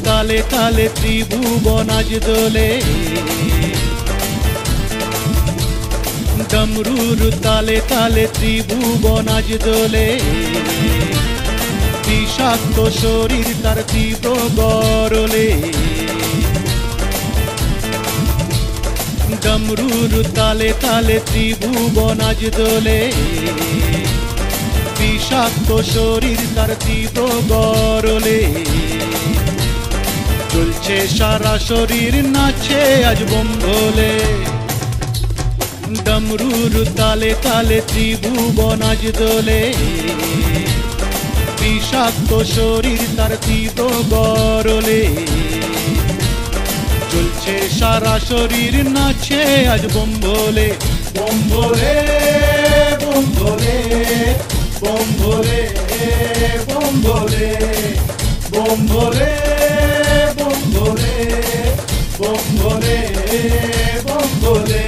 তালে তালে ত্রিভুবন আজ দোলে, ডমরুর তালে তালে ত্রিভুবন আজ দোলে, বিষাক্ত শরীর তার তীব্র গরলে। ডমরুর তালে তালে ত্রিভুবন আজ দোলে, বিষাক্ত শরীর তার তীব্র গরলে। চলছে সারা শরীর নাচে আজ বোম ভোলে, ডমরুর তালে তালে ত্রিভুবন আজ দোলে, বিষাক্ত শরীর তার তীব্র গরলে। চলছে সারা শরীর নাচে আজ বোম ভোলে, বোম ভোলে, বোম ভোলে, বোম ভোলে, বোম ভোলে, বোম ভোলে, বোম ভোলে, বোম ভোলে, বোম ভোলে।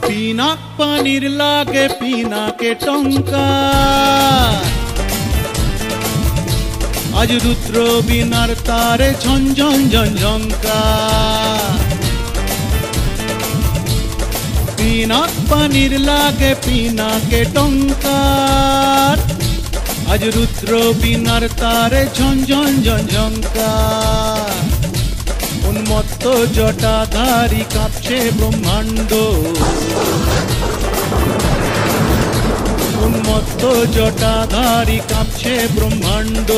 পিনাক পানির লাগে পিনাকে টঙ্কা, আজ রুদ্র বিনার তারে ঝনঝন ঝনঝঙ্কা। পিনাক পানির লাগে পিনাকে টঙ্কা, আজ রুদ্র বিনার তারে ঝনঝন ঝনঝঙ্কা। উন্মত্ত জটাধারী কাঁপছে ব্রহ্মাণ্ড, উন্মত্ত জটাধারী কাঁপছে ব্রহ্মাণ্ড।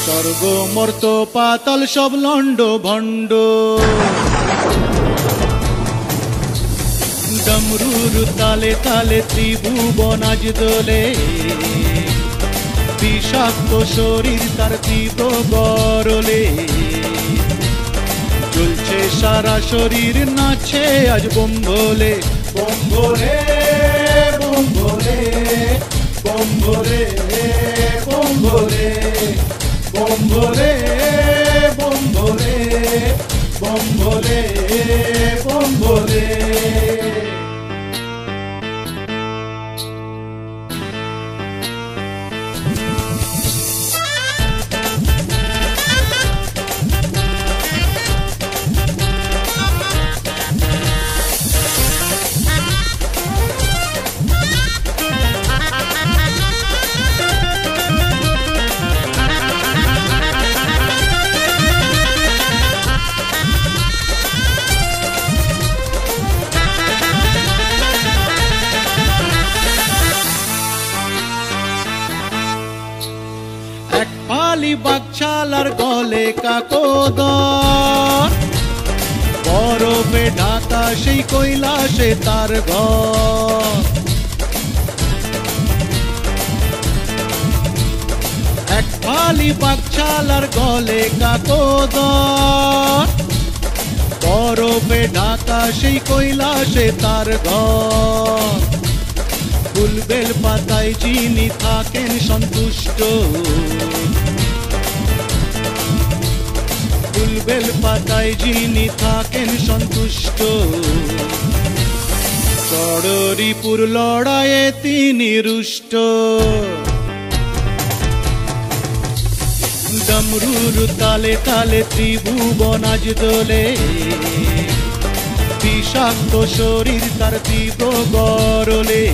স্বর্গ মর্ত পাতাল সব লণ্ড ভণ্ড, ডমরুর তালে তালে ত্রিভুবন আজ দোলে, বিষাক্ত শরীর তার তীব্র গরলে। চলছে সারা শরীর নাচে আজ বোম ভোলে, বোম ভোলে, বোম ভোলে, বোম ভোলে, বোম ভোলে, বোম ভোলে, বোম ভোলে, বোম ভোলে, বোম ভোলে। বাগছালার গলে কাকোদর, বরফে ঢাকা সেই কৈলাসে তার ঘর। এক ফালি বাগছালার গলে কাকোদর, বরফে ঢাকা সেই কৈলাসে তার ঘর। ফুলবেল পাতায় যিনি থাকেন সন্তুষ্ট, ফুলবেল পাতায় যিনি থাকেন সন্তুষ্ট। ষড়রিপুর লড়াইয়ে তিনি রুষ্ট, ডমরুর তালে তালে ত্রিভুবন আজ দোলে, বিষাক্ত শরীর তার তীব্র গরলে।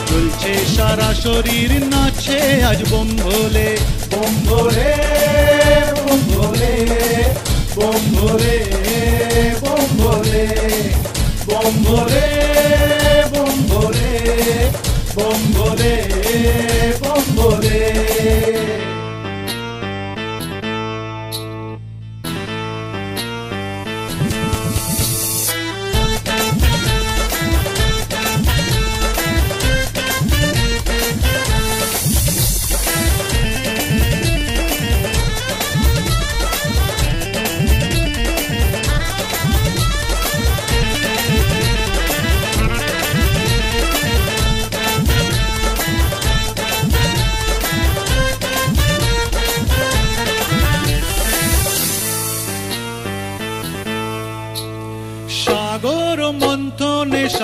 চলছে সারা শরীর নাচে আজ বোম ভোলে, বোম ভোলে, বোম ভোলে, বোম ভোলে, বোম ভোলে, বোম ভোলে, বোম ভোলে, বোম ভোলে, বোম ভোলে।